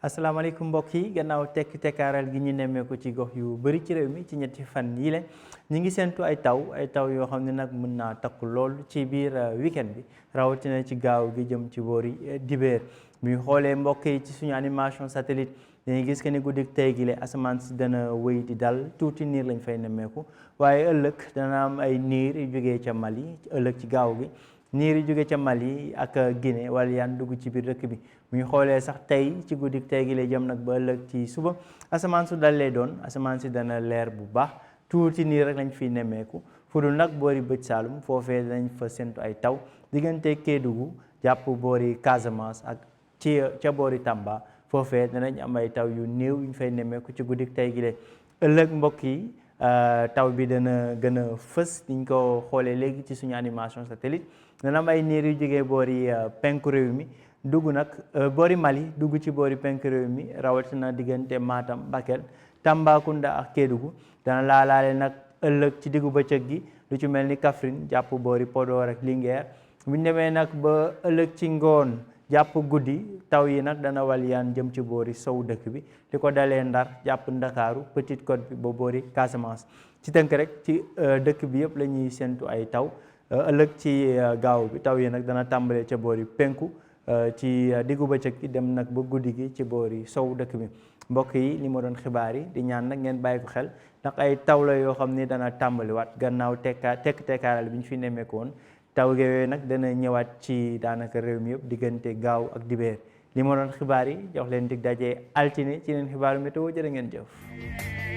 asalaamaaleykum mbokk yi gannaaw tekki tekkaaral gi ñu nemmeeku ci gox yu bëri ci réew mi ci ñetti fan yi leen ñu ngi séntu ay taw yoo xam ne nag mën naa takku lool ci biir weekend bi rawatina ci gaaw gi jëm ci boori dibéer muy xoolee mbokk yi ci suñu animation satellite dañuy gis que ni guddik tey gi le asamaan si dana wéy di dal tuuti niir lañ fay nemmeeku waaye ëllëg dana am ay niir yu jógee ca Mali ëllëg ci gaaw gi niir yu jóge ca Mali ak Guinée wala yaan dugg ci biir dëkk bi bu ñu xoolee sax tey ci guddik tey gi lay jëm nag ba ëllëg ci suba asamaan su dal lay doon asamaan si dana leer bu baax tuuti niir rek lañ fiy nemmeeku fu dul nag boori bëj Saalum foofee danañ fa séntu ay taw diggante Kédougou jàpp boori Casamance ak ca boori Tamba foofee danañ am ay taw yu néew yu ñu fay nemmeeku ci guddik tey gi lay ëllëg mbokk yi taw bi dana gën a fës niñ ko xoolee léegi ci suñu animation satellite dana am ay niir yu jógee boori penku réew mi dugg nag boori Mali dugg ci boori penku réew mi rawatina diggante Matam Bakel Tambacounda ak Kédougou dana laalaale nag ëllëg ci diggu bëccëg gi lu ci mel ni Kaffrine jàpp boori Podor ak Linguère bu ñu demee nag ba ëllëg ci ngoon jàpp guddi taw yi nag dana walyaan jëm ci boori sow dëkk bi li ko dalee Ndar jàpp Ndakaaru Petite Côte bi ba boori Casamance ci tënk rek ci dëkk bi yëpp la ñuy séntu ay taw ëllëg ci gaaw bi taw yi nag dana tàmbalee ca boori penku ci diggu bëccëg gi dem nag ba guddi gi ci boori sow dëkk bi mbokk yi li ma doon xibaar yi di ñaan nag ngeen bàyyi ko xel ndax ay taw la yoo xam ni dana tàmbaliwaat gannaaw tekkaaral bi ñu fi nemmeeku woon taw yooyu nag dana ñëwaat ci daanaka réew mi yëpp diggante gaaw ak dibeer li ma doon xibaar yi jox leen dig daje altine ci leen xibaaru météo jërë ngeen jëf